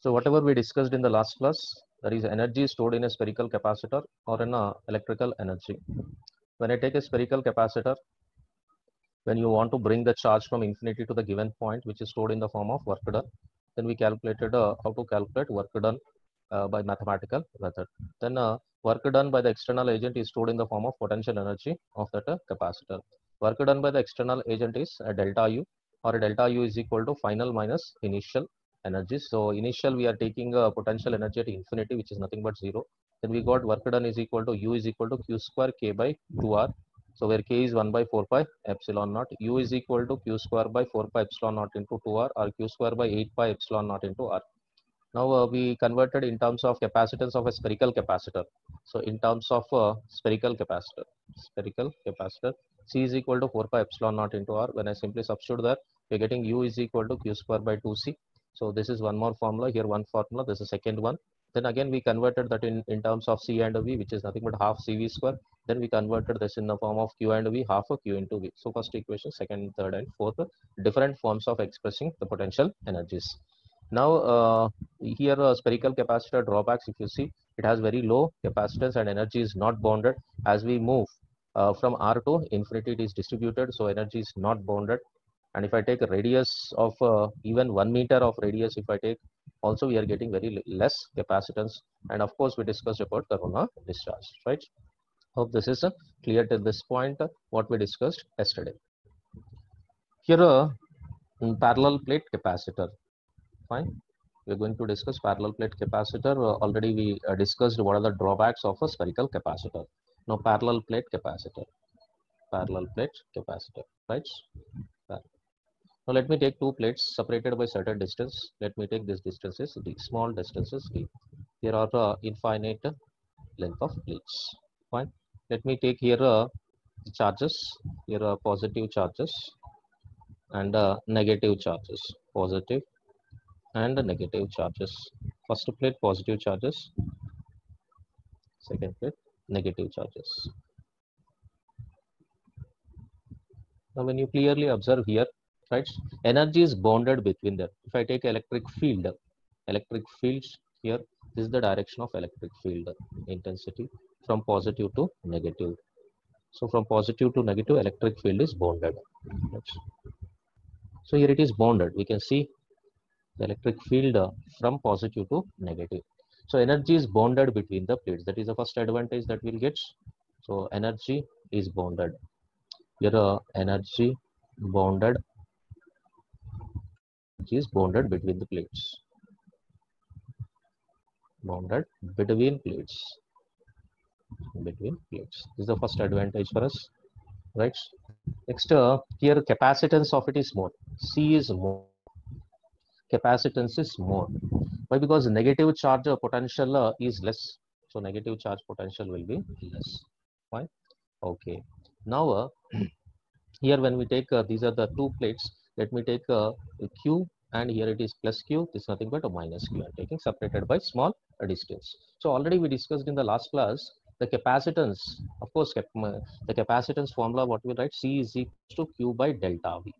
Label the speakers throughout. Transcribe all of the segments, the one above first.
Speaker 1: So whatever we discussed in the last class, that is energy stored in a spherical capacitor or in a electrical energy. When I take a spherical capacitor, when you want to bring the charge from infinity to the given point, which is stored in the form of work done, then we calculated how to calculate work done by mathematical method. Then work done by the external agent is stored in the form of potential energy of that capacitor. Work done by the external agent is delta U, or delta U is equal to final minus initial energy. So initial we are taking potential energy at infinity, which is nothing but 0. Then we got work done is equal to U is equal to Q square K by 2R. So where K is 1 by 4 pi epsilon naught, U is equal to Q square by 4 pi epsilon naught into 2R, or Q square by 8 pi epsilon naught into R. Now we converted in terms of capacitance of a spherical capacitor. So in terms of spherical capacitor, C is equal to 4 pi epsilon naught into R. When I simply substitute that, we're getting U is equal to Q square by 2C. So this is one more formula, here one formula, this is the second one. Then again we converted that in terms of C and V, which is nothing but half CV square. Then we converted this in the form of Q and V, half of Q into V. So first equation, second, third and fourth, different forms of expressing the potential energies. Now here spherical capacitor drawbacks, if you see, it has very low capacitance and energy is not bounded. As we move from R to infinity, it is distributed, so energy is not bounded. And if I take a radius of even 1 meter of radius, if I take, also we are getting very less capacitance. And of course we discussed about corona discharge, right? Hope this is clear till this point what we discussed yesterday. Here parallel plate capacitor. Fine, we're going to discuss parallel plate capacitor. Already we discussed what are the drawbacks of a spherical capacitor. Now parallel plate capacitor, right? Now let me take two plates separated by certain distance. Let me take this distance is d, small distances d. Here are infinite length of plates. Fine. Let me take here charges. Here are positive charges and negative charges. Positive and negative charges. First plate positive charges, second plate negative charges. Now when you clearly observe here, right, energy is bounded between them. If I take electric fields here, this is the direction of electric field intensity from positive to negative. So from positive to negative, electric field is bounded. Right. So here it is bounded. We can see the electric field from positive to negative. So energy is bounded between the plates. That is the first advantage that we'll get. So energy is bounded. Here energy is bounded between the plates. Bounded between plates. This is the first advantage for us, right? Next, here capacitance of it is more. C is more. Capacitance is more. Why? Because negative charge potential is less. So negative charge potential will be less. Why? Okay. Now here when we take these are the two plates. Let me take Q, and here it is plus Q. This is nothing but a minus Q. I'm taking separated by small distance. So already we discussed in the last class the capacitance. Of course, the capacitance formula what we write, C is equal to Q by delta V.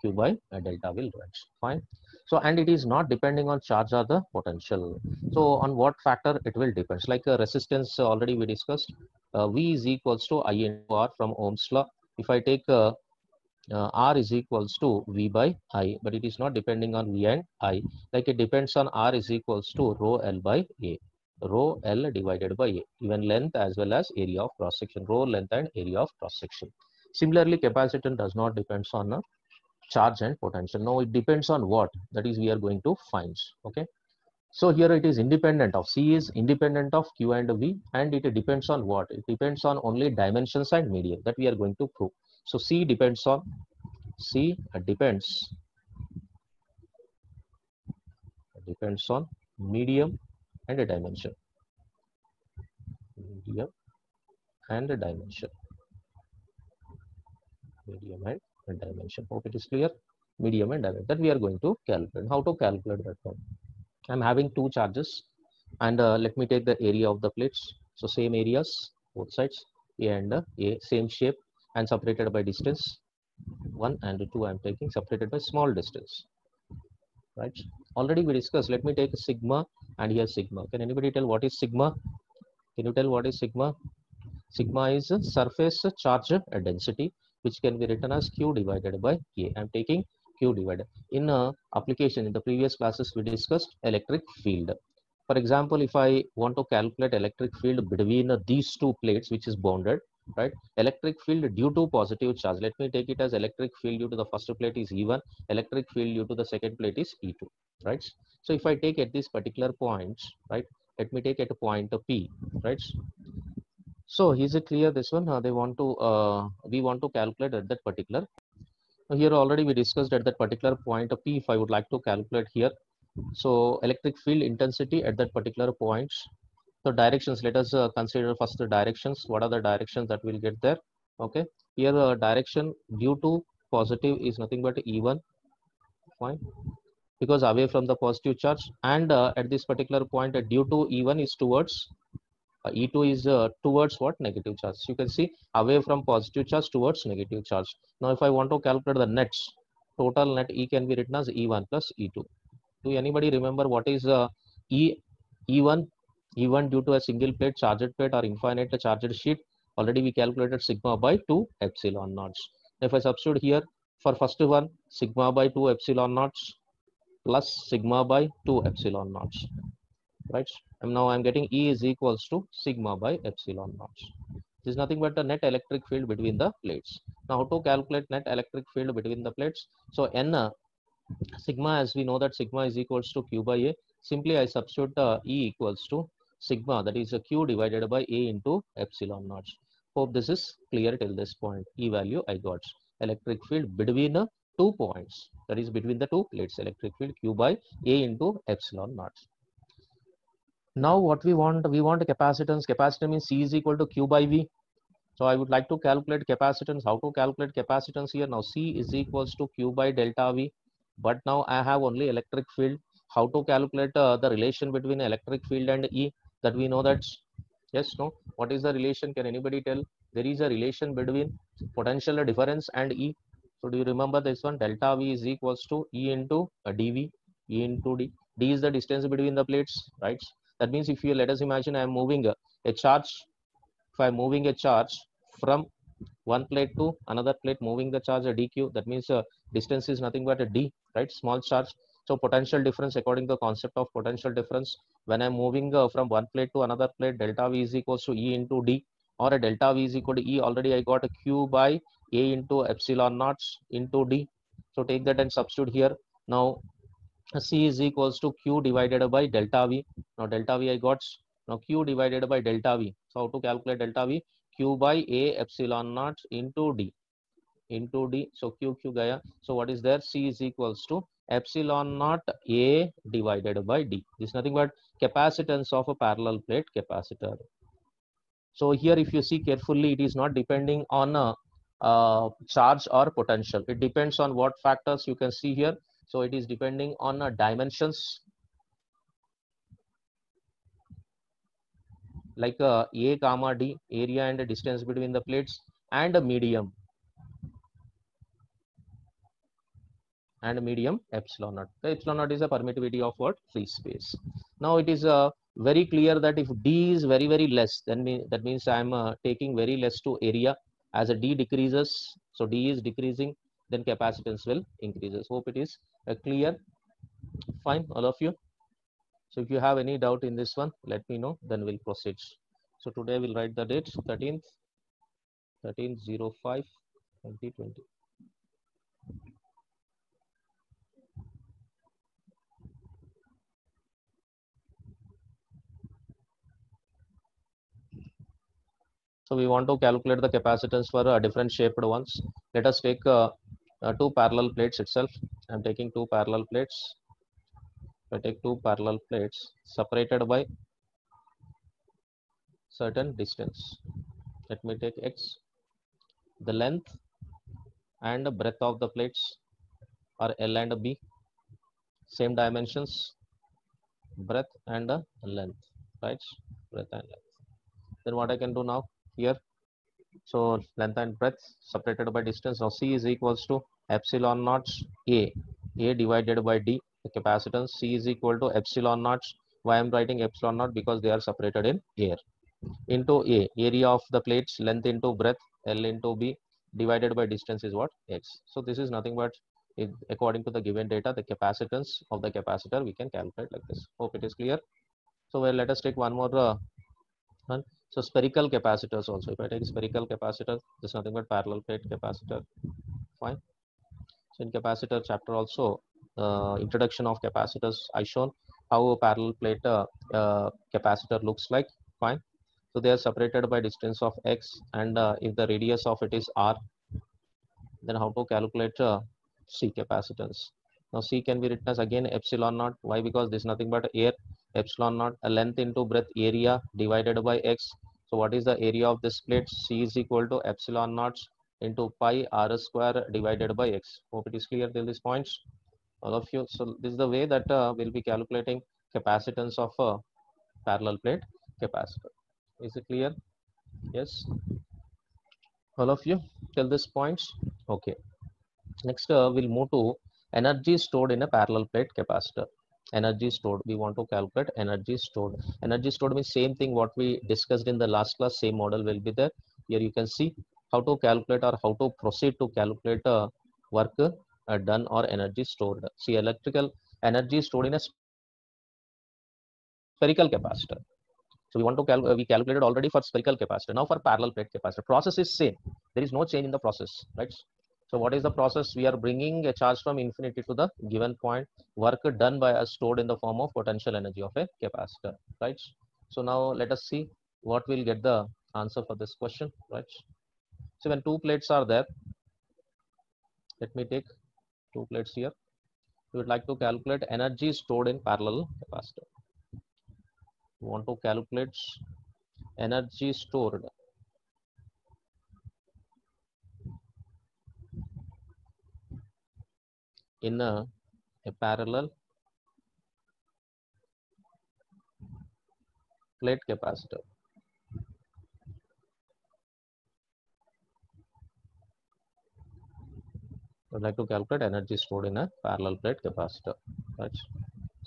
Speaker 1: Q by delta will write. Fine. So and it is not depending on charge or the potential. So on what factor it will depend. Like resistance already we discussed. V is equals to I into R from Ohm's law. If I take R is equals to V by I, but it is not depending on V and I. Like it depends on R is equals to rho L by A. Rho L divided by A, even length as well as area of cross section. Rho length and area of cross section. Similarly, capacitance does not depend on charge and potential. Now it depends on what, that is we are going to find. Okay, so here it is independent of, C is independent of Q and V, and it depends on what, it depends on only dimensions and medium, that we are going to prove. So C depends on medium and a dimension. Medium and a dimension. Hope it is clear. Medium and dimension, that we are going to calculate. How to calculate that one? I'm having two charges, and let me take the area of the plates. So same areas, both sides, A and A, same shape, and separated by distance. 1 and 2 I'm taking separated by small distance, right? already we discussed. Let me take sigma and here sigma. Can anybody tell what is sigma? Can you tell what is sigma? Sigma is a surface charge density, which can be written as Q divided by K. I'm taking Q divided. In application, in the previous classes, we discussed electric field. For example, if I want to calculate electric field between these two plates, which is bounded, right? Electric field due to positive charge. Let me take it as electric field due to the first plate is E1, electric field due to the second plate is E2, right? So if I take at this particular point, right? Let me take at a point P, right? So is it clear this one? We want to calculate at that particular. Here already we discussed at that particular point P. If I would like to calculate here, so electric field intensity at that particular point. So directions. Let us consider first the directions. What are the directions that we'll get there? Okay. Here direction due to positive is nothing but E1. Fine. Because away from the positive charge, and at this particular point due to E1 is towards E2 is towards what? Negative charge. You can see away from positive charge towards negative charge. Now, if I want to calculate the nets, total net E can be written as E1 plus E2. Do anybody remember what is E1? E1 due to a single plate, charged plate or infinite charged sheet. Already we calculated sigma by 2 epsilon naughts. If I substitute here for first one, sigma by 2 epsilon naughts plus sigma by 2 epsilon naughts, right? And now I'm getting E is equals to sigma by epsilon naught. This is nothing but the net electric field between the plates. Now, how to calculate net electric field between the plates? So, N sigma, as we know that sigma is equals to Q by A. Simply, I substitute E equals to sigma, that is a Q divided by A into epsilon naught. Hope this is clear till this point. E value I got. Electric field between two points, that is between the two plates. Electric field Q by A into epsilon naught. Now what we want capacitance. Capacitance means C is equal to Q by V. So I would like to calculate capacitance. How to calculate capacitance here? Now C is equals to Q by delta V. But now I have only electric field. How to calculate the relation between electric field and E? That we know that. Yes, no. What is the relation? Can anybody tell? There is a relation between potential difference and E. So do you remember this one? Delta V is equals to E into dV. E into D. D is the distance between the plates, right? That means if you let us imagine I am moving a charge. If I am moving a charge from one plate to another plate, moving the charge dq, that means distance is nothing but a d, right? Small charge. So potential difference, according to the concept of potential difference, when I'm moving from one plate to another plate, delta v is equals to E into D, or a delta v is equal to E. Already I got a Q by A into epsilon naught into D. So take that and substitute here. Now C is equals to Q divided by delta V. Now delta V I got. Now Q divided by delta V. So how to calculate delta V? Q by A epsilon naught into D. Into D. So Q gaya. So what is there? C is equals to epsilon naught A divided by D. This is nothing but capacitance of a parallel plate capacitor. So here if you see carefully, it is not depending on a charge or potential. It depends on what factors you can see here. So it is depending on dimensions like A comma D, area and the distance between the plates, and a medium epsilon naught. The epsilon naught is a permittivity of what? Free space. Now it is very clear that if D is very less, then that means I am taking very less to area. As a D decreases, so D is decreasing, then capacitance will increases. Hope it is clear. Fine, all of you. So if you have any doubt in this one, let me know, then we'll proceed. So today we'll write the date 13/05/2020. So we want to calculate the capacitance for different shaped ones. Let us take two parallel plates itself. I'm taking two parallel plates. I take two parallel plates separated by certain distance. Let me take X. The length and the breadth of the plates are L and B. Same dimensions, breadth and length, right? Breadth and length. Then what I can do now here? So length and breadth separated by distance. Now C is equals to epsilon naught A divided by D. the capacitance C is equal to epsilon naught. Why I'm writing epsilon naught? Because they are separated in air. Into A, area of the plates, length into breadth, L into B, divided by distance is what? X. So this is nothing but, according to the given data, the capacitance of the capacitor we can calculate like this. Hope it is clear. So well, let us take one more one. So spherical capacitors also. If I take spherical capacitor, there's nothing but parallel plate capacitor. Fine. So in capacitor chapter also, introduction of capacitors, I shown how a parallel plate capacitor looks like. Fine. So they are separated by distance of x, and if the radius of it is r, then how to calculate C capacitance? Now C can be written as again epsilon naught. Why? Because this is nothing but air. Epsilon naught, a length into breadth, area divided by x. So what is the area of this plate? C is equal to epsilon naught into pi r square divided by x. Hope it is clear till these points, all of you. So this is the way that we'll be calculating capacitance of a parallel plate capacitor. Is it clear? Yes, all of you till this points. Okay. Next, we'll move to energy stored in a parallel plate capacitor. Energy stored. We want to calculate energy stored. Energy stored means same thing what we discussed in the last class. Same model will be there. Here you can see how to calculate or how to proceed to calculate work done or energy stored. See, electrical energy stored in a spherical capacitor. So we want to we calculated already for spherical capacitor. Now for parallel plate capacitor, process is same. There is no change in the process, right? So what is the process? We are bringing a charge from infinity to the given point. Work done by us stored in the form of potential energy of a capacitor, right? So now let us see what will get the answer for this question, right? So when two plates are there, let me take two plates here. We would like to calculate energy stored in parallel capacitor. We want to calculate energy stored in a parallel plate capacitor. I'd like to calculate energy stored in a parallel plate capacitor. Right.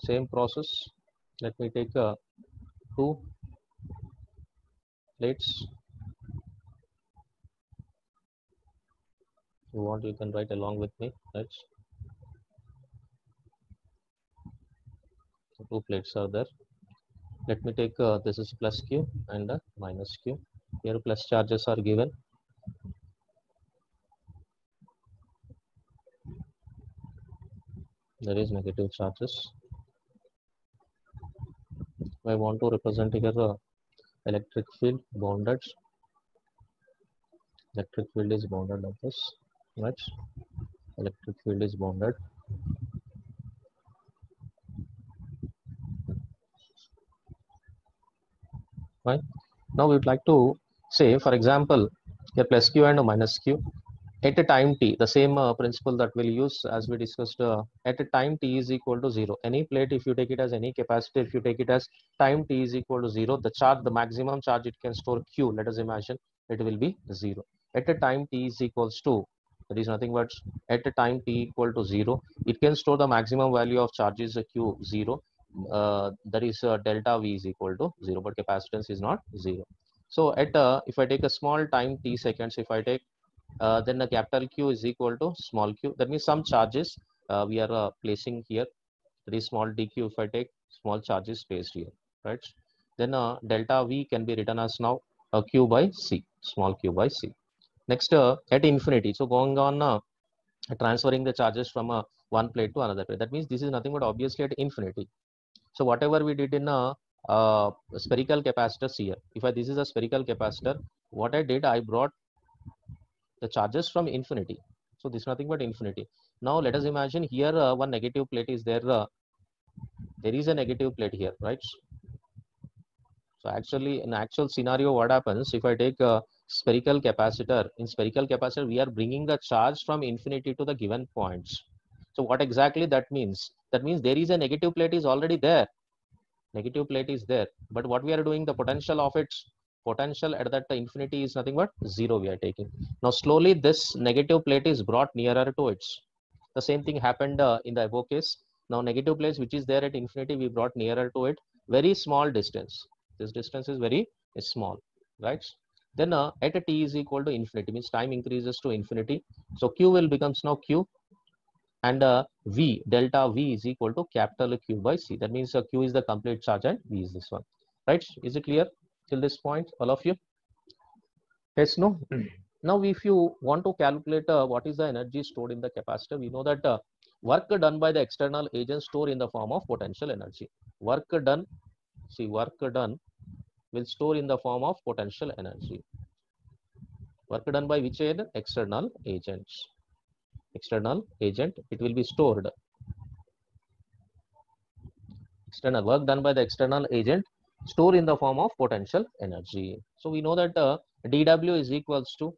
Speaker 1: Same process. Let me take two plates. If you want, you can write along with me. Right. So two plates are there. Let me take this is plus Q and minus Q. Here plus charges are given. There is negative charges. I want to represent here electric field bounded. Electric field is bounded like this, right? Electric field is bounded. Right. Now we would like to say, for example, here plus Q and minus Q. At a time t, the same principle that we'll use as we discussed, at a time t is equal to 0. Any plate, if you take it as any capacitor, if you take it as time t is equal to 0, the charge, the maximum charge it can store Q, let us imagine it will be 0. At a time t is equals to, there is nothing but at a time t equal to 0, it can store the maximum value of charges Q 0. That is delta V is equal to 0, but capacitance is not 0. So at if I take a small time t seconds, if I take then the capital Q is equal to small q. That means some charges we are placing here. That is small dq. If I take small charges placed here, right? Then delta V can be written as now q by c, small q by c. Next at infinity. So going on transferring the charges from one plate to another plate. That means this is nothing but obviously at infinity. So whatever we did in a spherical capacitor here, if this is a spherical capacitor, what I did, I brought the charges from infinity. So this is nothing but infinity. Now let us imagine here one negative plate is there. There is a negative plate here, right? So actually in actual scenario, what happens if I take a spherical capacitor? In spherical capacitor, we are bringing the charge from infinity to the given points. So what exactly that means? That means there is a negative plate is already there. Negative plate is there. But what we are doing, the potential of its potential at that infinity is nothing but 0 we are taking. Now slowly this negative plate is brought nearer to its. The same thing happened in the above case. Now negative place which is there at infinity, we brought nearer to it, very small distance. This distance is very small, right? Then at a t is equal to infinity, means time increases to infinity. So q will becomes now q, and v, delta v is equal to capital Q by C. That means q is the complete charge and v is this one, right? Is it clear till this point, all of you? Yes, no? Now, if you want to calculate what is the energy stored in the capacitor, we know that work done by the external agent store in the form of potential energy. Work done, see, work done will store in the form of potential energy. Work done by which agent? External agents. External agent, it will be stored. External work done by the external agent store in the form of potential energy. So we know that dW is equals to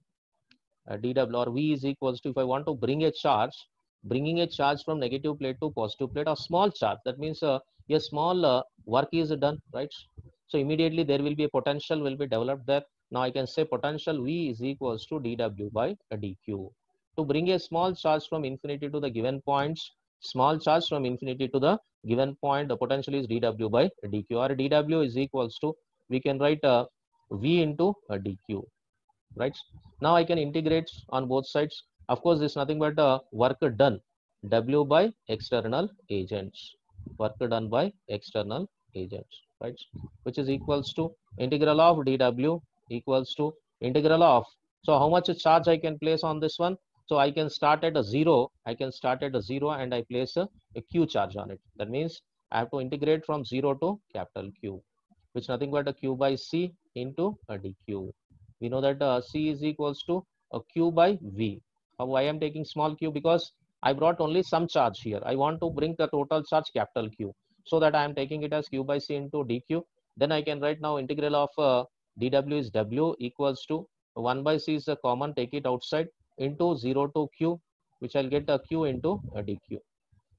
Speaker 1: dW, or V is equals to, if I want to bring a charge, bringing a charge from negative plate to positive plate, or small charge, that means a small work is done, right? So immediately there will be a potential will be developed there. Now I can say potential V is equals to dW by dQ. To bring a small charge from infinity to the given points, small charge from infinity to the given point, the potential is dW by dQ, or dW is equals to, we can write V into dQ, right? Now I can integrate on both sides. Of course, this is nothing but work done, W by external agents, work done by external agents, right? Which is equals to integral of dW equals to integral of, so how much charge I can place on this one? So I can start at a 0, I can start at a 0 and I place a Q charge on it. That means I have to integrate from 0 to capital Q, which is nothing but a Q by C into a dQ. We know that C is equals to a Q by V. How I am taking small q? Because I brought only some charge here. I want to bring the total charge capital Q. So that I am taking it as Q by C into dQ. Then I can write now integral of dW is W equals to 1 by C is a common, take it outside, into 0 to Q, which I'll get a Q into a dQ.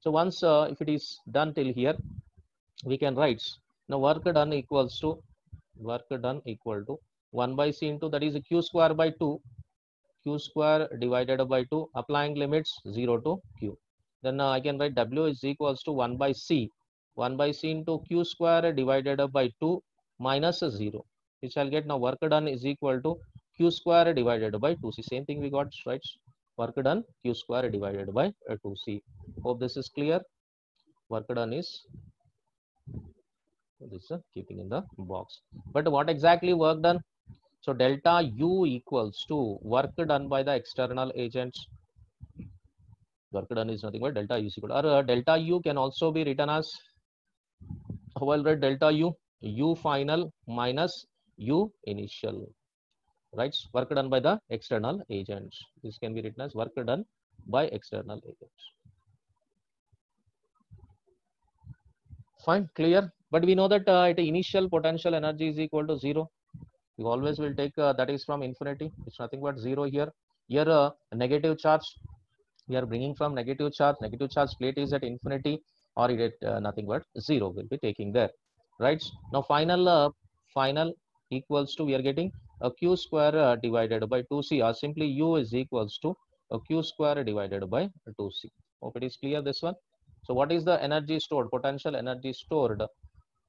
Speaker 1: So once if it is done till here, we can write now work done equals to 1 by C into, that is a Q square by 2, Q square divided by 2, applying limits 0 to Q. Then I can write W is equals to 1 by C into Q square divided by 2 minus 0, which I'll get now work done is equal to Q square divided by 2C. Same thing we got, right? Work done Q square divided by 2C. Hope this is clear. Work done is this keeping in the box. But what exactly work done? So delta U equals to work done by the external agents. Work done is nothing but delta U is equal to, or delta U can also be written as, how I'll write delta U? U final minus U initial, right? Work done by the external agents. This can be written as work done by external agents. Fine, clear. But we know that at initial potential energy is equal to 0. We always will take that is from infinity. It's nothing but 0 here. Here a negative charge, we are bringing from negative charge plate is at infinity, or it at nothing but 0 will be taking there, right? Now final equals to, we are getting a Q square divided by 2C, or simply U is equals to a Q square divided by 2C. Hope it is clear, this one. So what is the energy stored, potential energy stored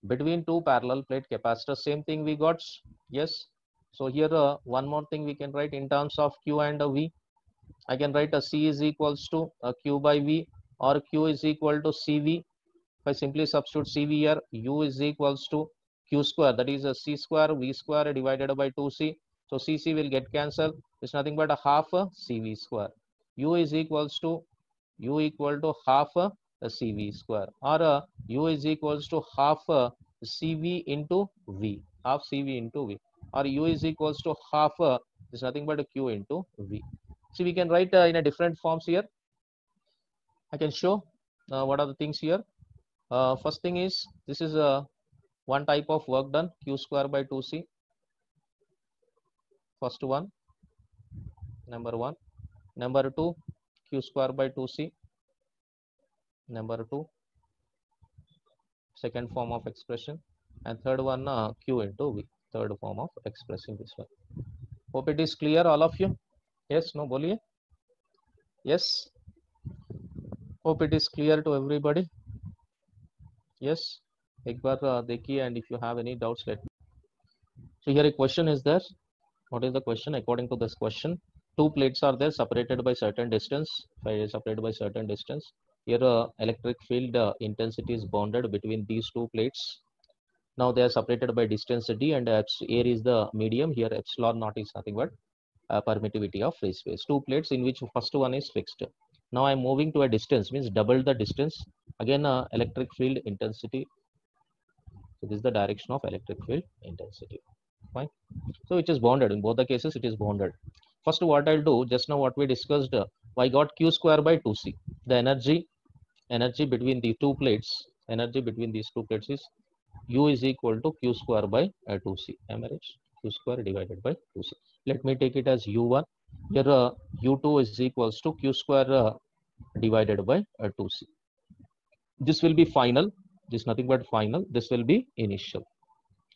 Speaker 1: between two parallel plate capacitors? Same thing we got, yes. So here one more thing we can write in terms of Q and V. I can write a C is equals to a Q by V, or Q is equal to CV. If I simply substitute CV here, U is equals to Q square, that is a C square V square divided by 2C. So CC will get cancelled. It's nothing but a half a CV square. U is equals to half a CV square, or U is equals to half CV into V, half CV into V, or U is equals to half is nothing but a Q into V. See, we can write in a different forms here. I can show what are the things here. First thing is, this is one type of work done, Q square by 2C. First one, number 1. Number 2, Q square by 2C. Number 2, second form of expression. And third one, Q into V, third form of expressing this one. Hope it is clear, all of you. Yes, no, boliye. Yes, hope it is clear to everybody. Yes, एक बार देखिए, and if you have any doubts, let me. So here a question is there. What is the question? According to this question, two plates are there separated by certain distance. Separated by certain distance. Here electric field intensity is bounded between these two plates. Now they are separated by distance d, and air is the medium. Here epsilon naught is nothing but permittivity of free space. Two plates in which first one is fixed. Now I am moving to a distance, means double the distance. Again electric field intensity. So this is the direction of electric field intensity. Fine. So it is bounded. In both the cases, it is bounded. First, what I'll do, just now what we discussed, I got q square by 2c. The energy between the two plates, energy between these two plates is u is equal to q square by 2c. Am I right? Q square divided by 2c. Let me take it as u1. Here u2 is equals to q square divided by 2c. This will be final. This is nothing but final. This will be initial.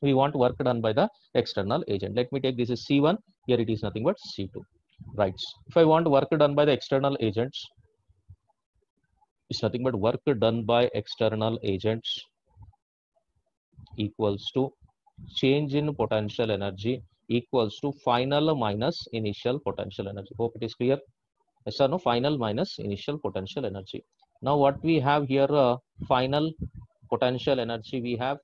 Speaker 1: We want work done by the external agent. Let me take this is C1. Here it is nothing but C2. Right. If I want work done by the external agents, it's nothing but work done by external agents equals to change in potential energy equals to final minus initial potential energy. Hope it is clear. Yes or no? Final minus initial potential energy. Now what we have here, final potential energy we have,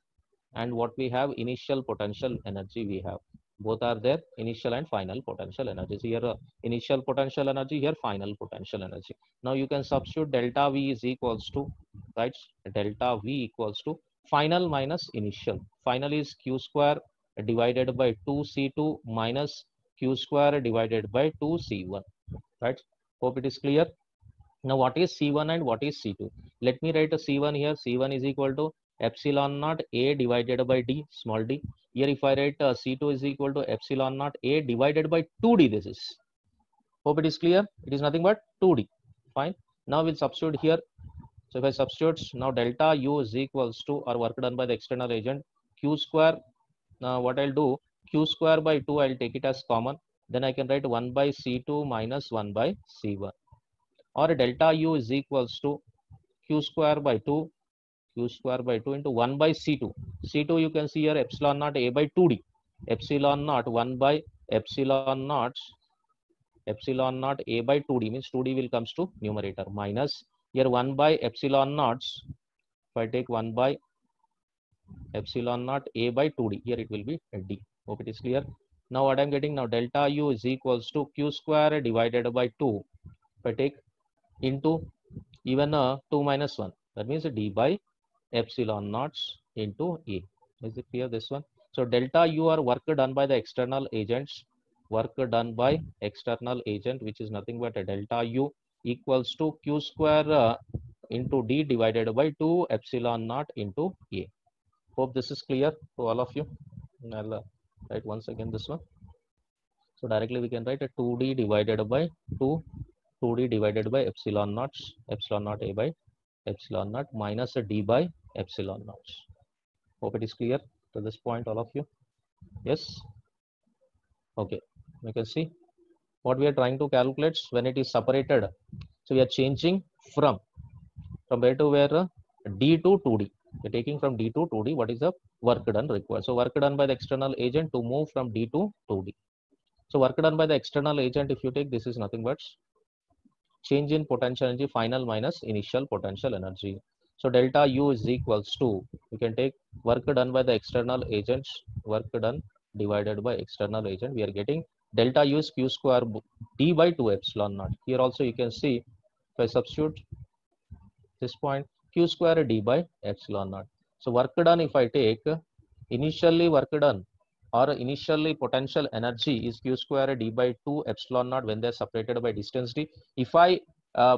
Speaker 1: and what we have, initial potential energy we have. Both are there, initial and final potential energies. Here initial potential energy, here final potential energy. Now you can substitute delta V is equals to, right, delta V equals to final minus initial. Final is q square divided by 2c2 minus q square divided by 2c1, right? Hope it is clear. Now what is C1 and what is C2? Let me write a C1 here. C1 is equal to epsilon naught A divided by D, small d. Here if I write C2 is equal to epsilon naught A divided by 2D, this is. Hope it is clear. It is nothing but 2D. Fine. Now we'll substitute here. So if I substitute, now delta U is equals to, or work done by the external agent, Q square. Now what I'll do, Q square by 2, I'll take it as common. Then I can write 1 by C2 minus 1 by C1. Or delta U is equals to q square by 2 into 1 by c2. C2 you can see here epsilon naught A by 2D. Epsilon naught 1 by epsilon naught A by 2D, means 2D will comes to numerator, minus here 1 by epsilon naught. If I take 1 by epsilon naught A by 2D, here it will be D. Hope it is clear. Now what I'm getting now, delta U is equals to q square divided by 2. If I take into even 2 minus 1, that means d by epsilon naught into A. Is it clear, this one? So delta U are work done by the external agents, work done by external agent, which is nothing but a delta U equals to q square into D divided by 2 epsilon naught into A. Hope this is clear to all of you. I'll write once again this one. So directly we can write a 2D divided by 2D divided by epsilon naught A by epsilon naught minus a D by epsilon naught. Hope it is clear to this point, all of you. Yes. Okay. You can see what we are trying to calculate when it is separated. So we are changing from where to where, D to 2D. We're taking from D to 2D. What is the work done required? So work done by the external agent to move from D to 2D. So work done by the external agent, if you take, this is nothing but change in potential energy final minus initial potential energy. So delta U is equals to, you can take work done by the external agents, work done divided by external agent. We are getting delta U is q square D by 2 epsilon naught. Here also you can see, if I substitute this point, q square D by epsilon naught. So work done, if I take initially work done or initially potential energy is q square D by 2 epsilon naught when they are separated by distance d. If I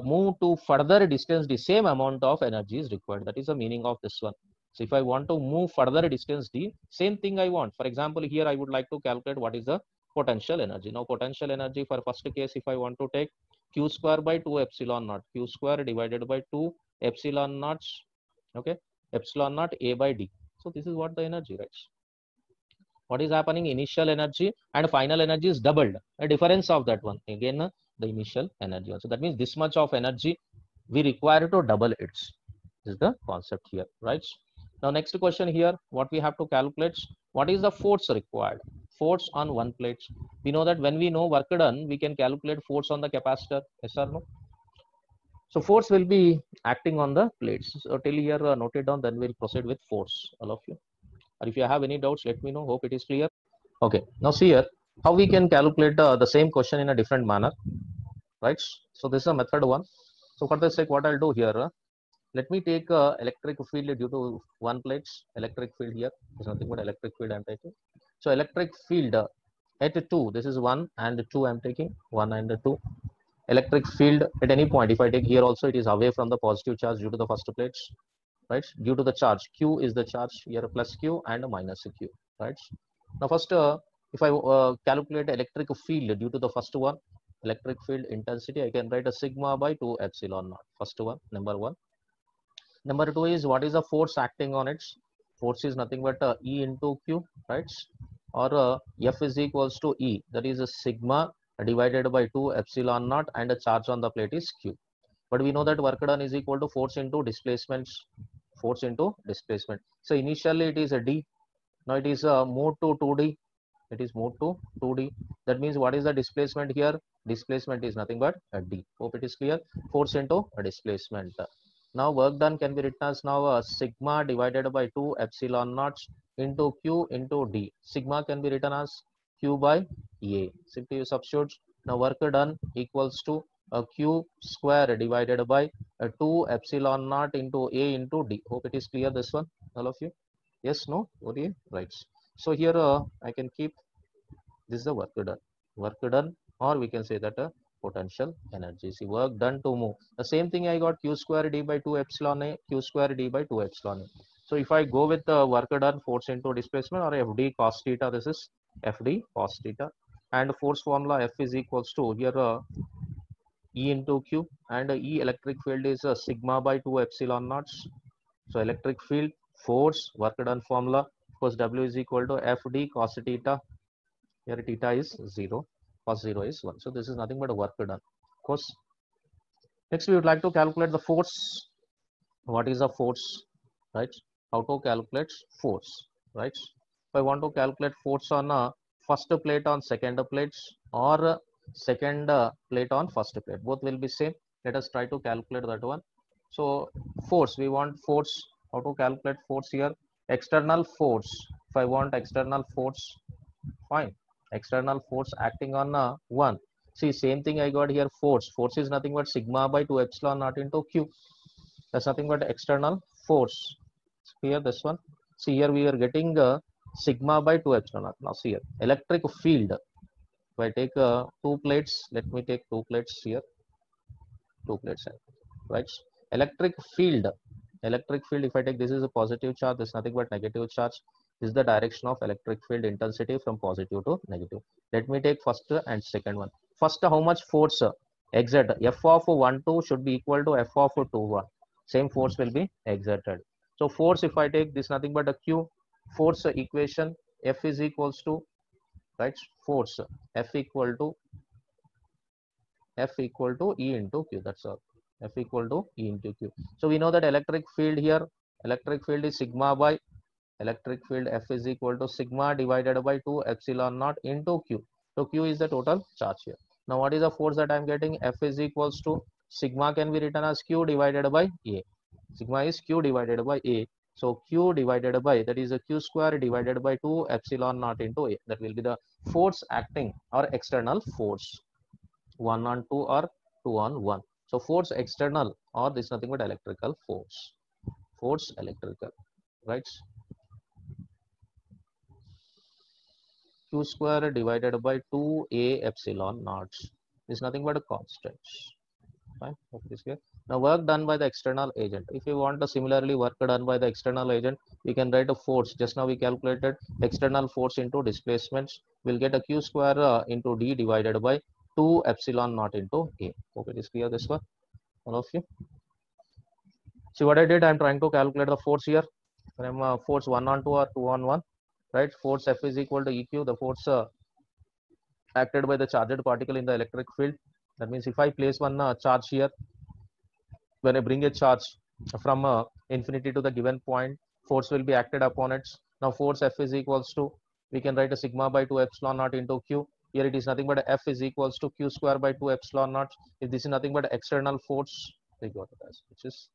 Speaker 1: move to further distance, the same amount of energy is required. That is the meaning of this one. So if I want to move further distance d, same thing I want. For example, here I would like to calculate what is the potential energy. Now potential energy for first case, if I want to take q square by 2 epsilon naught, q square divided by 2 epsilon naught, okay, epsilon naught A by D. So this is what the energy, right? What is happening, initial energy and final energy is doubled, a difference of that one, again the initial energy. So that means this much of energy we require to double it. This is the concept here, right? Now next question here, what we have to calculate, what is the force required? Force on one plate. We know that when we know work done, we can calculate force on the capacitor, yes or no? So force will be acting on the plates. So till here noted down, then we'll proceed with force, all of you. Or if you have any doubts, let me know. Hope it is clear. Okay, now see here how we can calculate the same question in a different manner, right? So this is a method one. So for the sake, what I'll do here, let me take electric field due to one plate. Electric field here is nothing but electric field I'm taking. So electric field at 2, this is 1 and 2 I'm taking, 1 and 2. Electric field at any point, if I take here also, it is away from the positive charge due to the first plates, right? Due to the charge, Q is the charge here, plus Q and minus Q, right? Now first, if I calculate electric field due to the first one, electric field intensity, I can write a sigma by 2 epsilon naught. First one, number one. Number two is what is the force acting on it? Force is nothing but E into Q, right? Or F is equals to E, that is a sigma divided by 2 epsilon naught, and the charge on the plate is Q. But we know that work done is equal to force into displacement. Force into displacement. So initially it is a D. Now it is moved to 2D. It is moved to 2D. That means what is the displacement here? Displacement is nothing but a D. Hope it is clear. Force into a displacement. Now work done can be written as now sigma divided by 2 epsilon naught into Q into D. Sigma can be written as Q by A. Simply you substitute. Now work done equals to a Q square divided by a 2 epsilon naught into A into D. Hope it is clear, this one, all of you. Yes, no, okay, right. So here I can keep this is the work done, or we can say that potential energy. See, work done to move. The same thing I got Q square D by 2 epsilon A, Q square D by 2 epsilon A. So if I go with the work done, force into displacement, or FD cos theta, this is FD cos theta, and force formula F is equals to here E into Q, and E electric field is sigma by 2 epsilon naught. So electric field, force, work done formula, of course W is equal to FD cos theta. Here theta is 0, cos 0 is 1. So this is nothing but a work done. Of course. Next we would like to calculate the force. What is the force, right? How to calculate force, right? If I want to calculate force on a first plate on second plate, or second plate on first plate, both will be same. Let us try to calculate that one. So force, we want force. How to calculate force here? External force. If I want external force, fine. External force acting on one. See, same thing I got here, force. Force is nothing but sigma by 2 epsilon naught into Q. That's nothing but external force. Here, this one. See, here we are getting sigma by 2 epsilon naught. Now see here, electric field. If I take two plates, let me take two plates here. Two plates, right? Electric field. Electric field, if I take this is a positive charge, this is nothing but negative charge. This is the direction of electric field intensity from positive to negative. Let me take first and second one. First, how much force exerted? F of 1 2 should be equal to F of 2 1. Same force will be exerted. So force, if I take this nothing but a Q, force equation, F is equals to, right, force F equal to E into Q. That's all. F equal to E into Q. So we know that electric field here, electric field is sigma by electric field F is equal to sigma divided by 2 epsilon naught into Q. So Q is the total charge here. Now what is the force that I am getting? F is equals to sigma can be written as Q divided by A. Sigma is Q divided by A. So Q divided by, that is a Q square divided by 2 epsilon naught into A. That will be the force acting or external force. 1 on 2 or 2 on 1. So force external, or this is nothing but electrical force. Force electrical, right? Q square divided by 2A epsilon naught is nothing but a constant. Fine. Okay, this here. Now work done by the external agent. If you want to similarly work done by the external agent, we can write a force. Just now we calculated external force into displacements. We'll get a Q square into D divided by 2 epsilon naught into A. Okay, it is clear, this one, all of you. See what I did, I'm trying to calculate the force here. From force 1 on 2 or 2 on 1, right? Force F is equal to EQ, the force acted by the charged particle in the electric field. That means if I place one charge here, when I bring a charge from infinity to the given point, force will be acted upon it. Now force F is equals to, we can write a sigma by 2 epsilon naught into Q. Here it is nothing but F is equals to Q square by 2 epsilon naught. If this is nothing but external force, we got it as, which is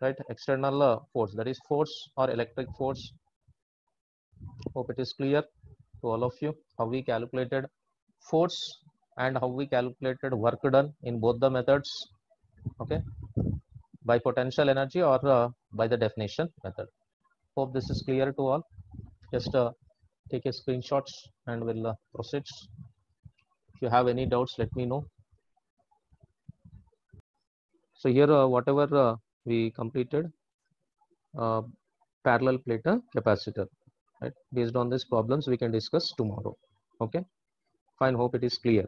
Speaker 1: right, external force, that is force or electric force. Hope it is clear to all of you how we calculated force and how we calculated work done in both the methods. Okay, by potential energy or by the definition method. Hope this is clear to all. Just take a screenshots and we'll proceed. If you have any doubts, let me know. So here whatever we completed, parallel plate capacitor, right? Based on these problems we can discuss tomorrow. Okay, fine, hope it is clear.